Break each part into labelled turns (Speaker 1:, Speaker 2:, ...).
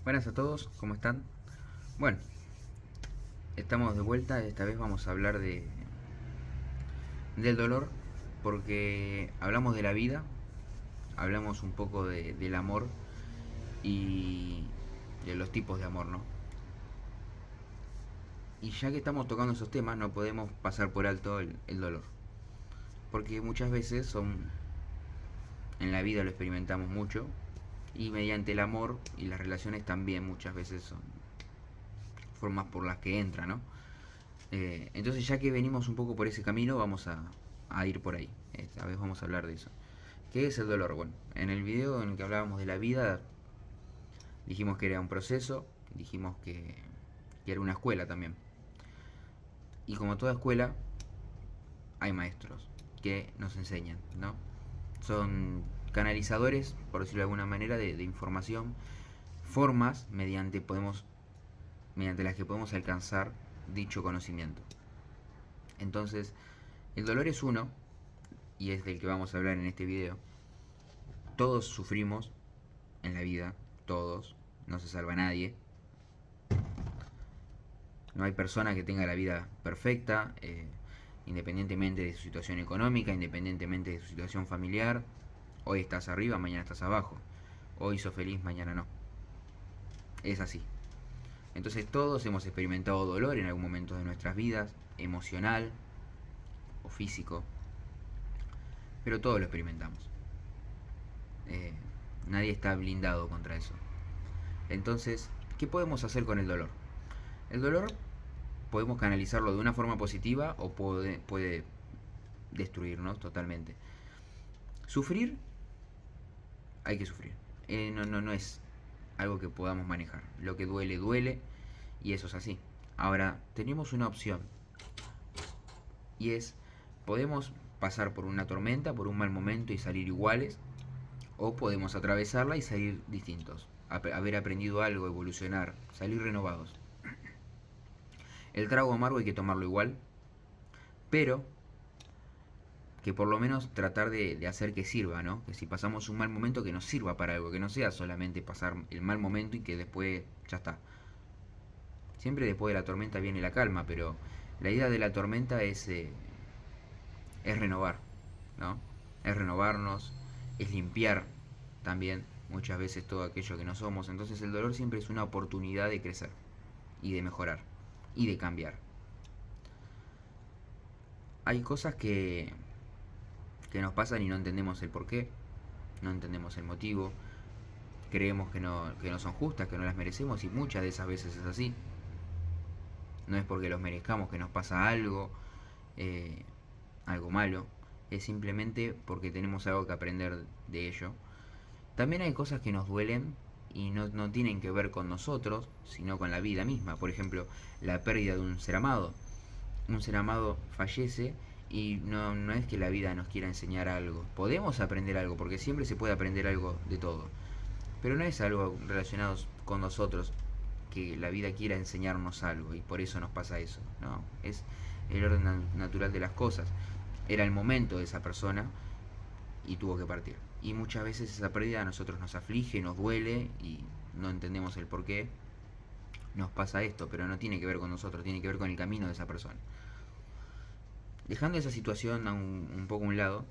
Speaker 1: Buenas a todos, ¿cómo están? Bueno, estamos de vuelta, esta vez vamos a hablar del dolor, porque hablamos de la vida, hablamos un poco del amor y de los tipos de amor, ¿no? Y ya que estamos tocando esos temas, no podemos pasar por alto el dolor, porque muchas veces en la vida lo experimentamos mucho, y mediante el amor y las relaciones también muchas veces son formas por las que entra, ¿no? Entonces, ya que venimos un poco por ese camino, vamos a ir por ahí. Esta vez vamos a hablar de eso. ¿Qué es el dolor? Bueno, en el video en el que hablábamos de la vida, dijimos que era un proceso, dijimos que era una escuela también. Y como toda escuela, hay maestros que nos enseñan, ¿no? Son canalizadores, por decirlo de alguna manera, de información, formas mediante las que podemos alcanzar dicho conocimiento. Entonces, el dolor es uno, y es del que vamos a hablar en este video. Todos sufrimos en la vida, todos, no se salva nadie. No hay persona que tenga la vida perfecta, independientemente de su situación económica, independientemente de su situación familiar. Hoy estás arriba, mañana estás abajo. Hoy sos feliz, mañana no. Es así. Entonces todos hemos experimentado dolor en algún momento de nuestras vidas, emocional o físico, pero todos lo experimentamos. Eh, Nadie está blindado contra eso. Entonces, ¿qué podemos hacer con el dolor? El dolor podemos canalizarlo de una forma positiva o puede destruirnos totalmente. Sufrir, hay que sufrir. No es algo que podamos manejar. Lo que duele, duele, y eso es así. Ahora, tenemos una opción, y es, podemos pasar por una tormenta, por un mal momento y salir iguales, o podemos atravesarla y salir distintos. Haber aprendido algo, evolucionar, salir renovados. El trago amargo hay que tomarlo igual, pero que por lo menos tratar de hacer que sirva, ¿no? Que si pasamos un mal momento, que nos sirva para algo, que no sea solamente pasar el mal momento y que después ya está. Siempre después de la tormenta viene la calma, pero la idea de la tormenta es renovar, ¿no? Es renovarnos, es limpiar también muchas veces todo aquello que no somos. Entonces el dolor siempre es una oportunidad de crecer y de mejorar y de cambiar. Hay cosas que nos pasan y no entendemos el porqué, no entendemos el motivo, creemos que no son justas, que no las merecemos, y muchas de esas veces es así. No es porque los merezcamos que nos pasa algo, eh, algo malo, es simplemente porque tenemos algo que aprender de ello. También hay cosas que nos duelen y no tienen que ver con nosotros, sino con la vida misma. Por ejemplo, la pérdida de un ser amado. Un ser amado fallece y no es que la vida nos quiera enseñar algo. Podemos aprender algo, porque siempre se puede aprender algo de todo. Pero no es algo relacionado con nosotros, que la vida quiera enseñarnos algo y por eso nos pasa eso. No, es el orden natural de las cosas. Era el momento de esa persona y tuvo que partir. Y muchas veces esa pérdida a nosotros nos aflige, nos duele y no entendemos el por qué nos pasa esto, pero no tiene que ver con nosotros, tiene que ver con el camino de esa persona. Dejando esa situación un poco a un lado,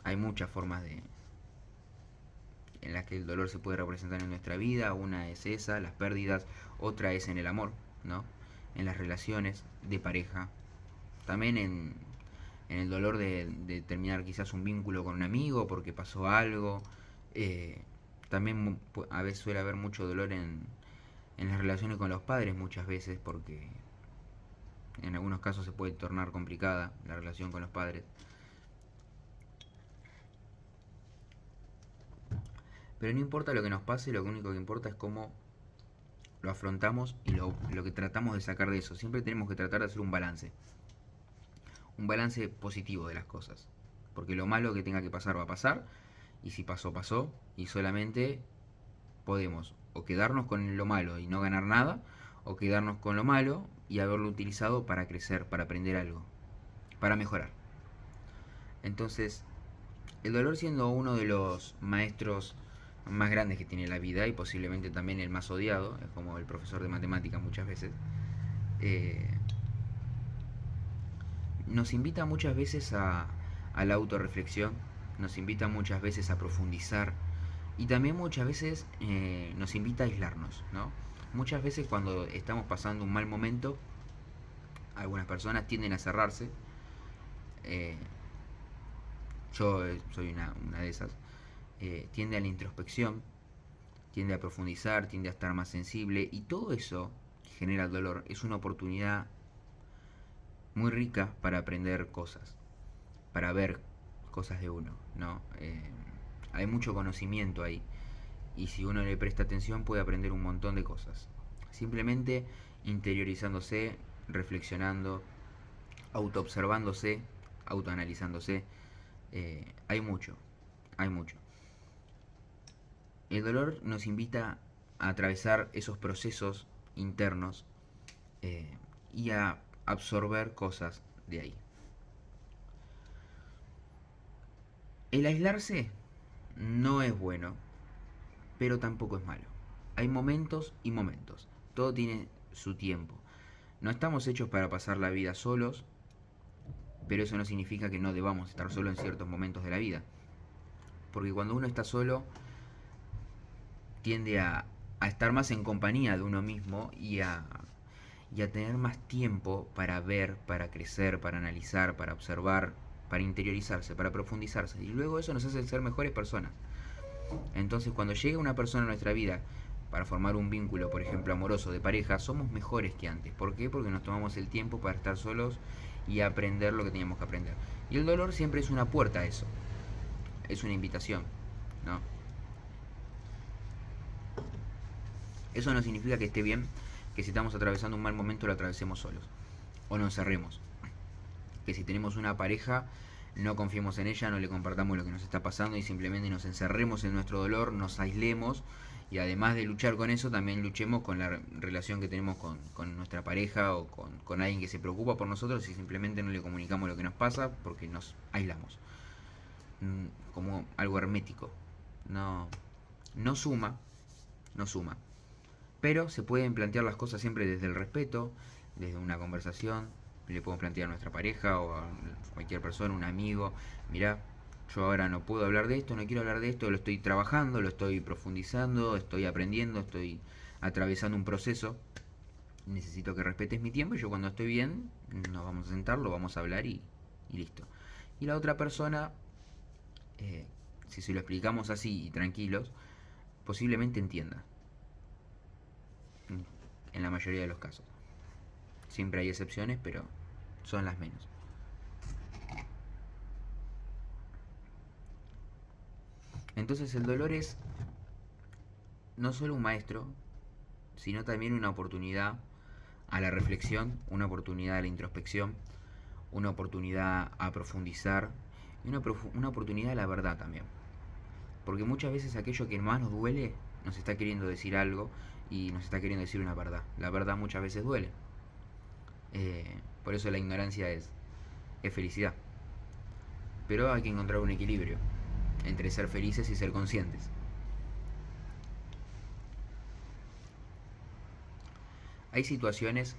Speaker 1: hay muchas formas en las que el dolor se puede representar en nuestra vida. Una es esa, las pérdidas. Otra es en el amor, ¿no? En las relaciones de pareja. También en el dolor de terminar quizás un vínculo con un amigo porque pasó algo. Eh, También a veces suele haber mucho dolor en las relaciones con los padres muchas veces, porque en algunos casos se puede tornar complicada la relación con los padres. Pero no importa lo que nos pase, lo único que importa es cómo lo afrontamos y lo que tratamos de sacar de eso. Siempre tenemos que tratar de hacer un balance positivo de las cosas. Porque lo malo que tenga que pasar va a pasar, y si pasó, pasó, y solamente podemos o quedarnos con lo malo y no ganar nada, o quedarnos con lo malo y haberlo utilizado para crecer, para aprender algo, para mejorar. Entonces, el dolor, siendo uno de los maestros más grandes que tiene la vida y posiblemente también el más odiado, es como el profesor de matemática muchas veces. eh, Nos invita muchas veces a la autorreflexión, nos invita muchas veces a profundizar y también muchas veces nos invita a aislarnos, ¿no? Muchas veces cuando estamos pasando un mal momento, algunas personas tienden a cerrarse. eh, yo soy una de esas. Tiende a la introspección, tiende a profundizar, tiende a estar más sensible y todo eso que genera el dolor es una oportunidad muy rica para aprender cosas, para ver cosas de uno, ¿no? Hay mucho conocimiento ahí y si uno le presta atención puede aprender un montón de cosas. Simplemente interiorizándose, reflexionando, autoobservándose, autoanalizándose, hay mucho, hay mucho. El dolor nos invita a atravesar esos procesos internos eh, y a absorber cosas de ahí. El aislarse no es bueno, pero tampoco es malo. Hay momentos y momentos. Todo tiene su tiempo. No estamos hechos para pasar la vida solos, pero eso no significa que no debamos estar solos en ciertos momentos de la vida. Porque cuando uno está solo, tiende a estar más en compañía de uno mismo y a tener más tiempo para ver, para crecer, para analizar, para observar, para interiorizarse, para profundizarse. Y luego eso nos hace ser mejores personas. Entonces cuando llega una persona a nuestra vida para formar un vínculo, por ejemplo, amoroso de pareja, somos mejores que antes. ¿Por qué? Porque nos tomamos el tiempo para estar solos y aprender lo que teníamos que aprender. Y el dolor siempre es una puerta a eso, es una invitación, ¿no? Eso no significa que esté bien que si estamos atravesando un mal momento lo atravesemos solos o nos encerremos. Que si tenemos una pareja no confiemos en ella, no le compartamos lo que nos está pasando y simplemente nos encerremos en nuestro dolor, nos aislemos y además de luchar con eso también luchemos con la relación que tenemos con nuestra pareja o con alguien que se preocupa por nosotros y simplemente no le comunicamos lo que nos pasa porque nos aislamos. Como algo hermético. No, no suma, no suma. Pero se pueden plantear las cosas siempre desde el respeto, desde una conversación. Le podemos plantear a nuestra pareja o a cualquier persona, un amigo, mira, yo ahora no puedo hablar de esto, no quiero hablar de esto, lo estoy trabajando, lo estoy profundizando, estoy aprendiendo, estoy atravesando un proceso. Necesito que respetes mi tiempo y yo cuando estoy bien nos vamos a sentar, lo vamos a hablar y listo. Y la otra persona, si se lo explicamos así y tranquilos, posiblemente entienda en la mayoría de los casos. Siempre hay excepciones, pero son las menos. Entonces el dolor es no solo un maestro, sino también una oportunidad a la reflexión, una oportunidad a la introspección, una oportunidad a profundizar y una oportunidad a la verdad también. Porque muchas veces aquello que más nos duele nos está queriendo decir algo y nos está queriendo decir una verdad. La verdad muchas veces duele. Por eso la ignorancia es felicidad. Pero hay que encontrar un equilibrio entre ser felices y ser conscientes. Hay situaciones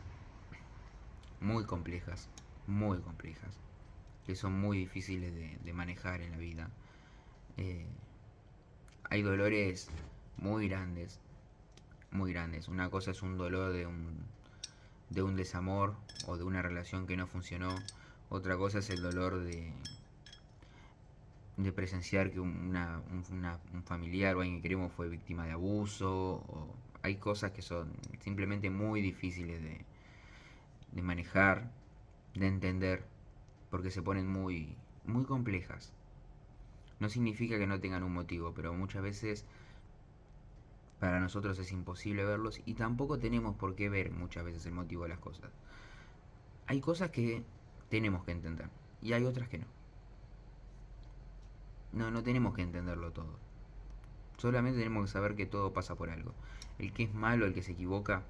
Speaker 1: muy complejas, que son muy difíciles de manejar en la vida. Eh, Hay dolores muy grandes, muy grandes. Una cosa es un dolor de un desamor o de una relación que no funcionó. Otra cosa es el dolor de presenciar que un familiar o alguien que queremos fue víctima de abuso. Hay cosas que son simplemente muy difíciles de manejar, de entender, porque se ponen muy complejas. No significa que no tengan un motivo, pero muchas veces para nosotros es imposible verlos y tampoco tenemos por qué ver muchas veces el motivo de las cosas. Hay cosas que tenemos que entender y hay otras que no. No tenemos que entenderlo todo. Solamente tenemos que saber que todo pasa por algo. El que es malo, el que se equivoca,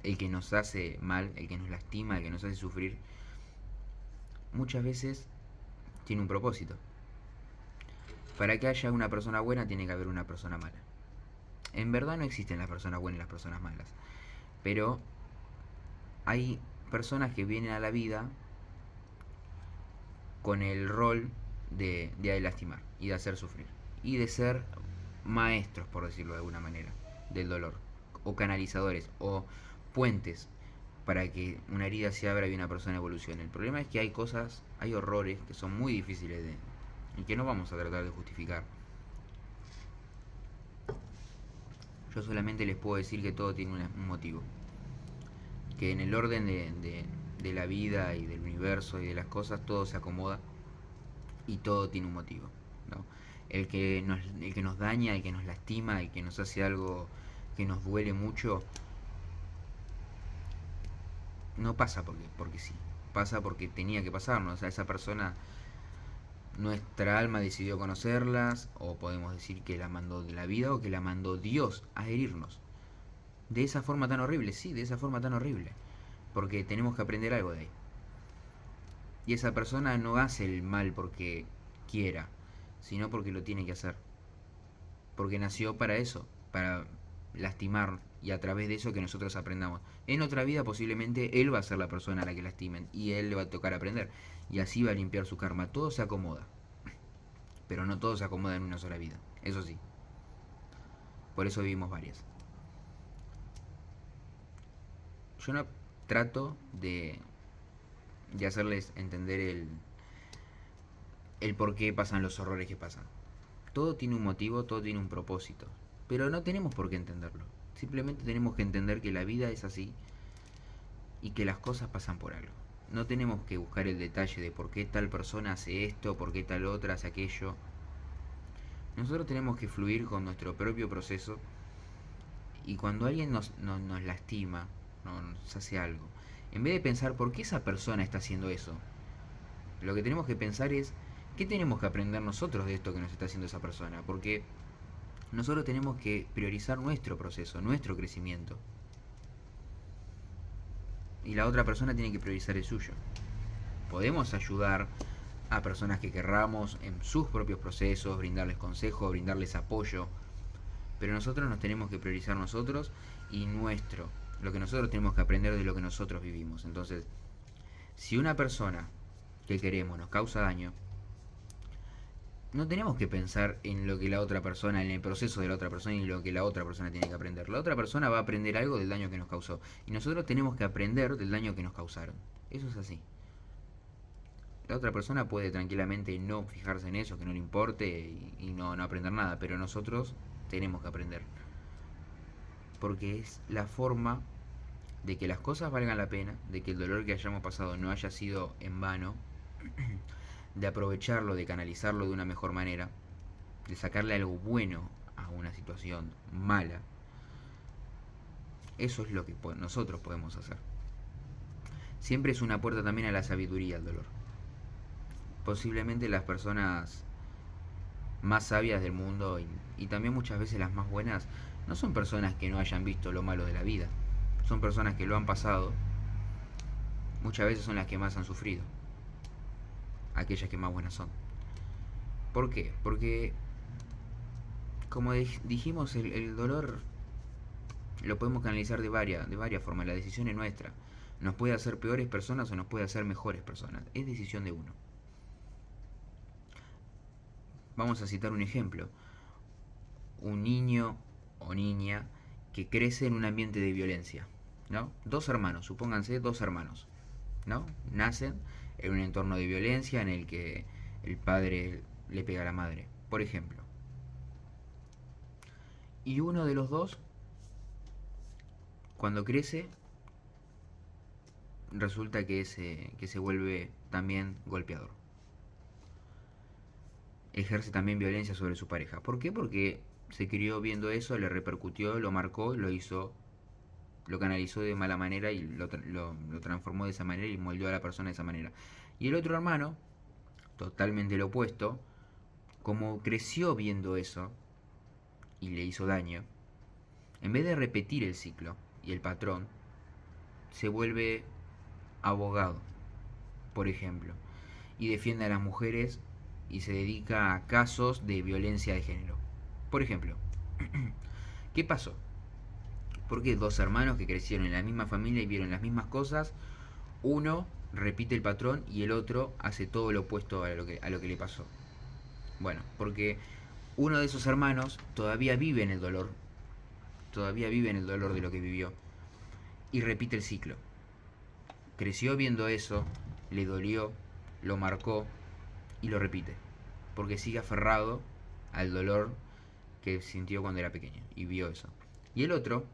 Speaker 1: el que nos hace mal, el que nos lastima, el que nos hace sufrir, muchas veces tiene un propósito. Para que haya una persona buena tiene que haber una persona mala. En verdad no existen las personas buenas y las personas malas, pero hay personas que vienen a la vida con el rol de lastimar y de hacer sufrir y de ser maestros, por decirlo de alguna manera, del dolor, o canalizadores o puentes para que una herida se abra y una persona evolucione. El problema es que hay cosas, hay horrores que son muy difíciles de y que no vamos a tratar de justificar. Yo solamente les puedo decir que todo tiene un motivo, que en el orden de la vida y del universo y de las cosas todo se acomoda y todo tiene un motivo, ¿no? El que nos daña, el que nos lastima, el que nos hace algo que nos duele mucho, no pasa porque sí, pasa porque tenía que pasarnos. O sea, esa persona, nuestra alma decidió conocerlas, o podemos decir que la mandó de la vida o que la mandó Dios a herirnos. De esa forma tan horrible, sí, de esa forma tan horrible. Porque tenemos que aprender algo de ahí. Y esa persona no hace el mal porque quiera, sino porque lo tiene que hacer. Porque nació para eso, para lastimar y a través de eso que nosotros aprendamos. En otra vida posiblemente él va a ser la persona a la que lastimen y él le va a tocar aprender. Y así va a limpiar su karma. Todo se acomoda. Pero no todo se acomoda en una sola vida. Eso sí. Por eso vivimos varias. Yo no trato de hacerles entender el por qué pasan los horrores que pasan. Todo tiene un motivo, todo tiene un propósito. Pero no tenemos por qué entenderlo. Simplemente tenemos que entender que la vida es así y que las cosas pasan por algo. No tenemos que buscar el detalle de por qué tal persona hace esto, por qué tal otra hace aquello. Nosotros tenemos que fluir con nuestro propio proceso y cuando alguien nos lastima, nos hace algo, en vez de pensar por qué esa persona está haciendo eso, lo que tenemos que pensar es qué tenemos que aprender nosotros de esto que nos está haciendo esa persona. Porque nosotros tenemos que priorizar nuestro proceso, nuestro crecimiento. Y la otra persona tiene que priorizar el suyo. Podemos ayudar a personas que querramos en sus propios procesos, brindarles consejos, brindarles apoyo, pero nosotros nos tenemos que priorizar nosotros y lo que nosotros tenemos que aprender de lo que nosotros vivimos. Entonces, si una persona que queremos nos causa daño, no tenemos que pensar en lo que la otra persona, en el proceso de la otra persona y lo que la otra persona tiene que aprender. La otra persona va a aprender algo del daño que nos causó y nosotros tenemos que aprender del daño que nos causaron. Eso es así. La otra persona puede tranquilamente no fijarse en eso, que no le importe y no aprender nada, pero nosotros tenemos que aprender. Porque es la forma de que las cosas valgan la pena, de que el dolor que hayamos pasado no haya sido en vano, de aprovecharlo, de canalizarlo de una mejor manera, de sacarle algo bueno a una situación mala. Eso es lo que nosotros podemos hacer. Siempre es una puerta también a la sabiduría el dolor. Posiblemente las personas más sabias del mundo y también muchas veces las más buenas no son personas que no hayan visto lo malo de la vida. Son personas que lo han pasado. Muchas veces son las que más han sufrido. Aquellas que más buenas son. ¿Por qué? Porque, como dijimos, el dolor lo podemos canalizar de varias formas. La decisión es nuestra. Nos puede hacer peores personas o nos puede hacer mejores personas. Es decisión de uno. Vamos a citar un ejemplo. Un niño o niña que crece en un ambiente de violencia, ¿no? Dos hermanos, supónganse dos hermanos, ¿no? Nacen en un entorno de violencia en el que el padre le pega a la madre, por ejemplo. Y uno de los dos, cuando crece, resulta que se vuelve también golpeador. Ejerce también violencia sobre su pareja. ¿Por qué? Porque se crió viendo eso, le repercutió, lo marcó, lo canalizó de mala manera y lo transformó de esa manera y moldeó a la persona de esa manera. Y el otro hermano, totalmente lo opuesto, como creció viendo eso y le hizo daño, en vez de repetir el ciclo y el patrón, se vuelve abogado, por ejemplo, y defiende a las mujeres y se dedica a casos de violencia de género. Por ejemplo, ¿qué pasó? Porque dos hermanos que crecieron en la misma familia y vieron las mismas cosas, uno repite el patrón y el otro hace todo lo opuesto a lo que le pasó. Bueno, porque uno de esos hermanos todavía vive en el dolor de lo que vivió y repite el ciclo. Creció viendo eso, le dolió, lo marcó y lo repite, porque sigue aferrado al dolor que sintió cuando era pequeño y vio eso. Y el otro,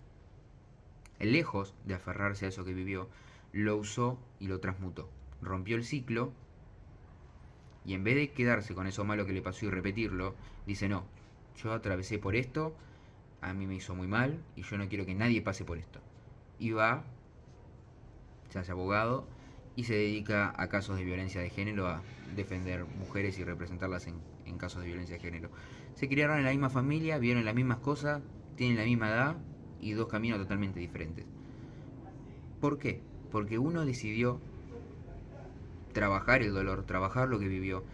Speaker 1: lejos de aferrarse a eso que vivió, lo usó y lo transmutó. Rompió el ciclo y en vez de quedarse con eso malo que le pasó y repetirlo, dice no, yo atravesé por esto, a mí me hizo muy mal y yo no quiero que nadie pase por esto. Y va, se hace abogado y se dedica a casos de violencia de género, a defender mujeres y representarlas en casos de violencia de género. Se criaron en la misma familia, vieron las mismas cosas, tienen la misma edad y dos caminos totalmente diferentes. ¿Por qué? Porque uno decidió trabajar el dolor, trabajar lo que vivió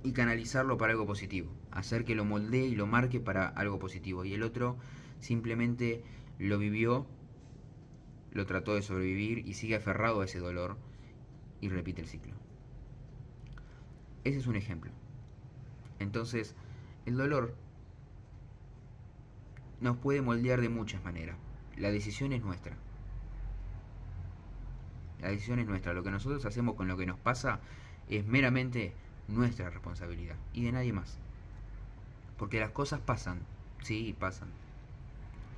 Speaker 1: y canalizarlo para algo positivo, hacer que lo moldee y lo marque para algo positivo. Y el otro simplemente lo vivió, lo trató de sobrevivir y sigue aferrado a ese dolor y repite el ciclo. Ese es un ejemplo. Entonces, el dolor nos puede moldear de muchas maneras. La decisión es nuestra. La decisión es nuestra. Lo que nosotros hacemos con lo que nos pasa es meramente nuestra responsabilidad y de nadie más. Porque las cosas pasan, sí, pasan.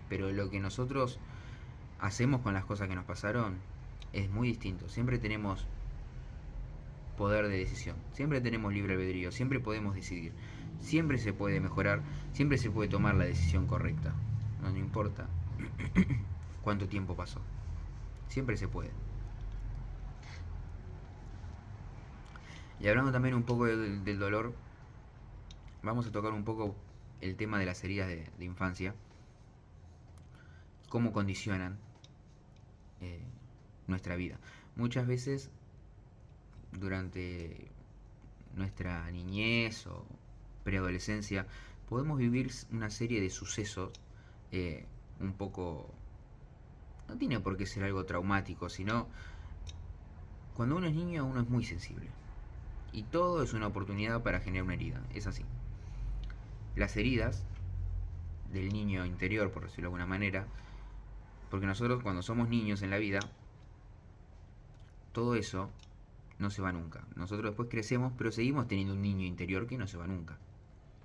Speaker 1: Pero lo que nosotros hacemos con las cosas que nos pasaron es muy distinto. Siempre tenemos poder de decisión, siempre tenemos libre albedrío, siempre podemos decidir, siempre se puede mejorar, siempre se puede tomar la decisión correcta. No importa cuánto tiempo pasó, siempre se puede. Y hablando también un poco del dolor, vamos a tocar un poco el tema de las heridas de infancia, cómo condicionan eh, nuestra vida. Muchas veces durante nuestra niñez o preadolescencia podemos vivir una serie de sucesos un poco... No tiene por qué ser algo traumático, sino cuando uno es niño uno es muy sensible. Y todo es una oportunidad para generar una herida, es así. Las heridas del niño interior, por decirlo de alguna manera, porque nosotros cuando somos niños en la vida, todo eso no se va nunca. Nosotros después crecemos, pero seguimos teniendo un niño interior que no se va nunca,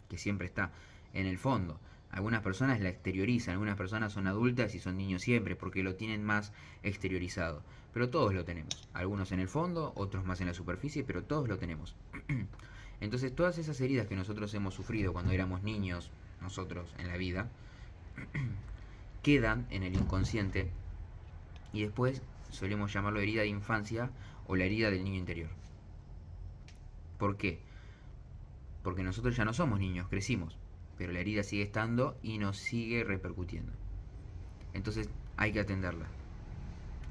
Speaker 1: que siempre está en el fondo. Algunas personas la exteriorizan, algunas personas son adultas y son niños siempre porque lo tienen más exteriorizado. Pero todos lo tenemos. Algunos en el fondo, otros más en la superficie, pero todos lo tenemos. Entonces todas esas heridas que nosotros hemos sufrido cuando éramos niños, nosotros en la vida, quedan en el inconsciente y después solemos llamarlo herida de infancia o la herida del niño interior. ¿Por qué? Porque nosotros ya no somos niños, crecimos, pero la herida sigue estando y nos sigue repercutiendo. Entonces hay que atenderla,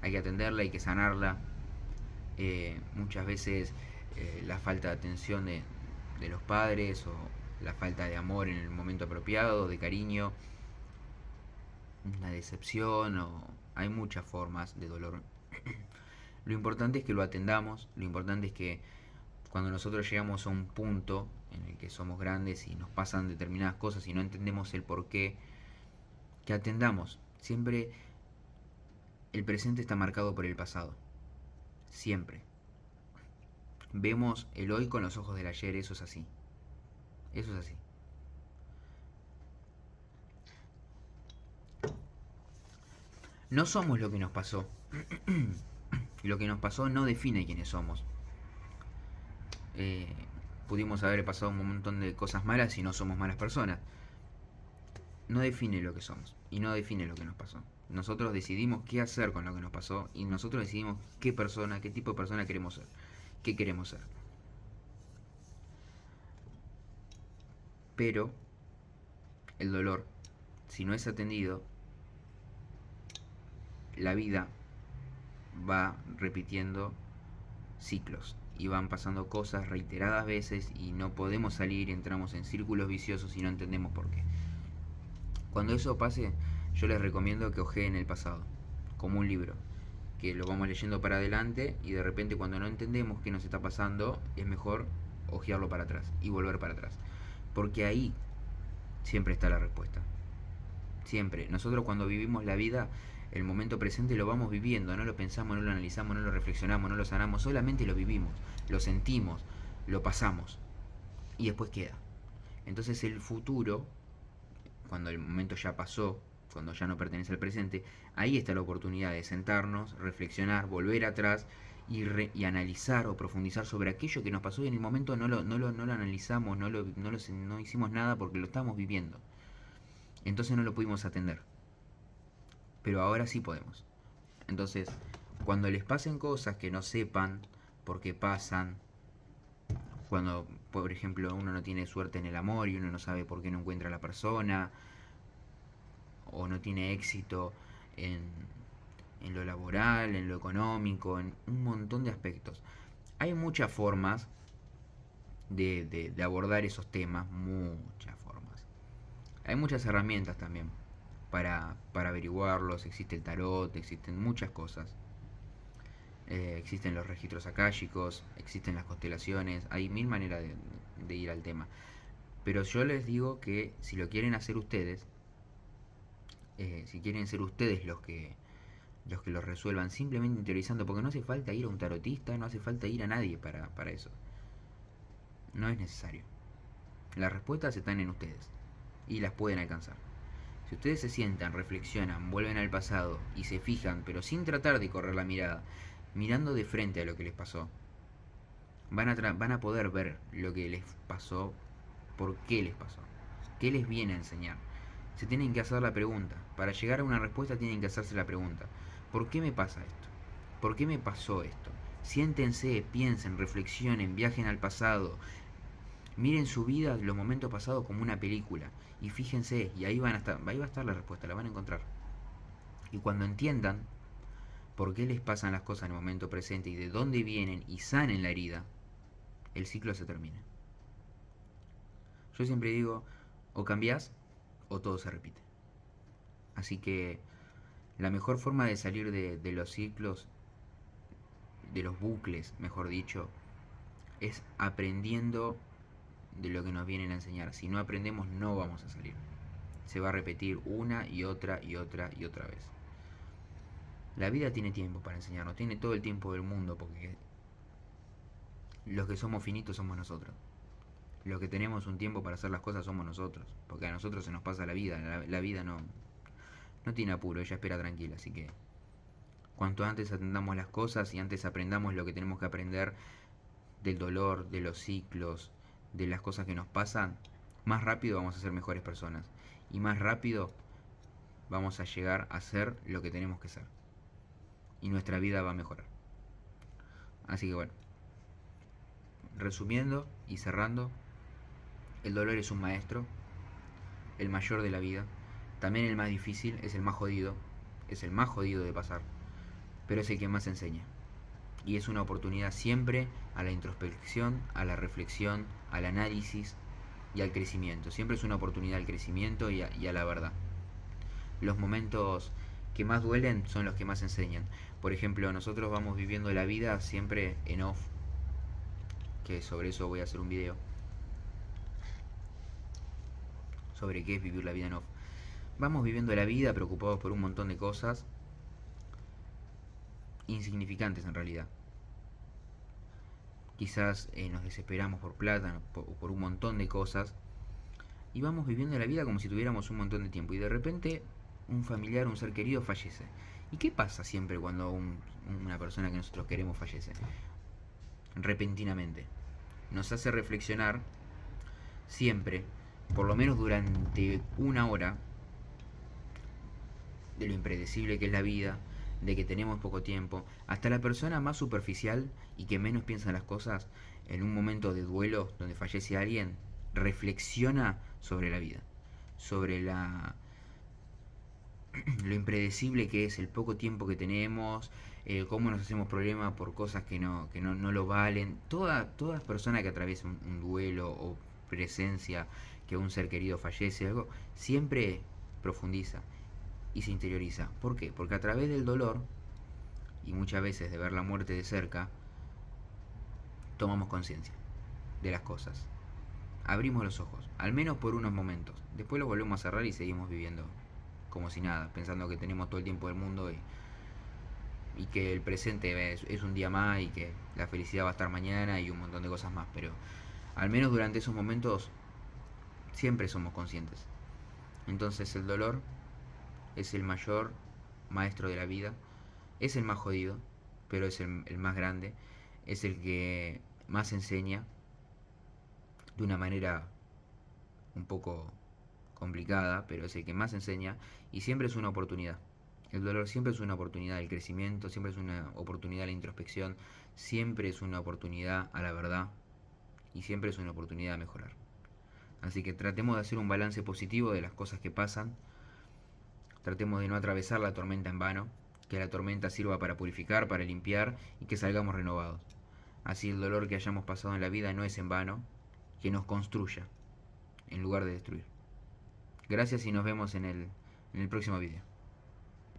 Speaker 1: hay que sanarla. Muchas veces la falta de atención de los padres o la falta de amor en el momento apropiado, de cariño, una decepción o hay muchas formas de dolor. Lo importante es que lo atendamos, lo importante es que cuando nosotros llegamos a un punto en el que somos grandes y nos pasan determinadas cosas y no entendemos el por qué, que atendamos. Siempre el presente está marcado por el pasado. Siempre. Vemos el hoy con los ojos del ayer, eso es así. Eso es así. No somos lo que nos pasó. Lo que nos pasó no define quiénes somos. Eh, Pudimos haber pasado un montón de cosas malas y no somos malas personas. No define lo que somos y no define lo que nos pasó. Nosotros decidimos qué hacer con lo que nos pasó y nosotros decidimos qué persona, qué tipo de persona queremos ser, qué queremos ser. Pero el dolor, si no es atendido, la vida va repitiendo ciclos. y van pasando cosas reiteradas veces y no podemos salir, entramos en círculos viciosos y no entendemos por qué. Cuando eso pase, yo les recomiendo que ojeen el pasado, como un libro, que lo vamos leyendo para adelante y de repente cuando no entendemos qué nos está pasando, es mejor ojearlo para atrás y volver para atrás. Porque ahí siempre está la respuesta. Siempre. Nosotros cuando vivimos la vida, el momento presente lo vamos viviendo, no lo pensamos, no lo analizamos, no lo reflexionamos, no lo sanamos, solamente lo vivimos, lo sentimos, lo pasamos y después queda. Entonces el futuro, cuando el momento ya pasó, cuando ya no pertenece al presente, ahí está la oportunidad de sentarnos, reflexionar, volver atrás y analizar o profundizar sobre aquello que nos pasó y en el momento no lo analizamos, no hicimos nada porque lo estábamos viviendo. Entonces no lo pudimos atender. Pero ahora sí podemos. Entonces, cuando les pasen cosas que no sepan por qué pasan, cuando, por ejemplo, uno no tiene suerte en el amor y uno no sabe por qué no encuentra a la persona, o no tiene éxito en, en lo laboral, en lo económico, en un montón de aspectos. Hay muchas formas de abordar esos temas, muchas formas. Hay muchas herramientas también para averiguarlos. Existe el tarot, existen muchas cosas. Existen los registros akáshicos, existen las constelaciones, hay mil maneras de ir al tema. Pero yo les digo que si lo quieren hacer ustedes, si quieren ser ustedes los que lo resuelvan simplemente interiorizando, porque no hace falta ir a un tarotista, no hace falta ir a nadie para eso. No es necesario. Las respuestas están en ustedes y las pueden alcanzar. Si ustedes se sientan, reflexionan, vuelven al pasado y se fijan, pero sin tratar de correr la mirada, mirando de frente a lo que les pasó, van a poder ver lo que les pasó, por qué les pasó, qué les viene a enseñar. Se tienen que hacer la pregunta. Para llegar a una respuesta tienen que hacerse la pregunta. ¿Por qué me pasa esto? ¿Por qué me pasó esto? Siéntense, piensen, reflexionen, viajen al pasado. Miren su vida, los momentos pasados como una película. Y fíjense, y ahí ahí va a estar la respuesta, la van a encontrar. Y cuando entiendan por qué les pasan las cosas en el momento presente y de dónde vienen y sanen la herida, el ciclo se termina. Yo siempre digo, o cambiás o todo se repite. Así que la mejor forma de salir de los ciclos, de los bucles, mejor dicho, es aprendiendo de lo que nos vienen a enseñar. Si no aprendemos no vamos a salir. Se va a repetir una y otra y otra y otra vez. La vida tiene tiempo para enseñarnos, tiene todo el tiempo del mundo, porque los que somos finitos somos nosotros. Los que tenemos un tiempo para hacer las cosas somos nosotros, porque a nosotros se nos pasa la vida. La vida no tiene apuro, ella espera tranquila, así que cuanto antes atendamos las cosas y antes aprendamos lo que tenemos que aprender del dolor, de los ciclos, de las cosas que nos pasan, más rápido vamos a ser mejores personas y más rápido vamos a llegar a ser lo que tenemos que ser y nuestra vida va a mejorar. Así que bueno, resumiendo y cerrando, el dolor es un maestro, el mayor de la vida, también el más difícil, es el más jodido de pasar, pero es el que más enseña. Y es una oportunidad siempre a la introspección, a la reflexión, al análisis y al crecimiento. Siempre es una oportunidad al crecimiento y a la verdad. Los momentos que más duelen son los que más enseñan. Por ejemplo, nosotros vamos viviendo la vida siempre en off, que sobre eso voy a hacer un video, sobre qué es vivir la vida en off. Vamos viviendo la vida preocupados por un montón de cosas insignificantes en realidad. Quizás nos desesperamos por plata, por un montón de cosas, y vamos viviendo la vida como si tuviéramos un montón de tiempo, y de repente un familiar, un ser querido fallece. ¿Y qué pasa siempre cuando una persona que nosotros queremos fallece? Repentinamente. Nos hace reflexionar siempre, por lo menos durante una hora, de lo impredecible que es la vida, de que tenemos poco tiempo. Hasta la persona más superficial y que menos piensa en las cosas, en un momento de duelo donde fallece alguien, reflexiona sobre la vida, sobre lo impredecible que es, el poco tiempo que tenemos, cómo nos hacemos problemas por cosas que no lo valen. Toda persona que atraviesa un duelo o presencia que un ser querido fallece, algo, siempre profundiza y se interioriza. ¿Por qué? Porque a través del dolor, y muchas veces de ver la muerte de cerca, tomamos conciencia de las cosas. Abrimos los ojos, al menos por unos momentos. Después los volvemos a cerrar y seguimos viviendo como si nada, pensando que tenemos todo el tiempo del mundo y que el presente es un día más y que la felicidad va a estar mañana y un montón de cosas más. Pero al menos durante esos momentos siempre somos conscientes. Entonces el dolor es el mayor maestro de la vida, es el más jodido, pero es el más grande, es el que más enseña de una manera un poco complicada, pero es el que más enseña y siempre es una oportunidad. El dolor siempre es una oportunidad del crecimiento, siempre es una oportunidad a la introspección, siempre es una oportunidad a la verdad y siempre es una oportunidad a mejorar. Así que tratemos de hacer un balance positivo de las cosas que pasan, tratemos de no atravesar la tormenta en vano, que la tormenta sirva para purificar, para limpiar y que salgamos renovados. Así el dolor que hayamos pasado en la vida no es en vano, que nos construya en lugar de destruir. Gracias y nos vemos en el próximo video.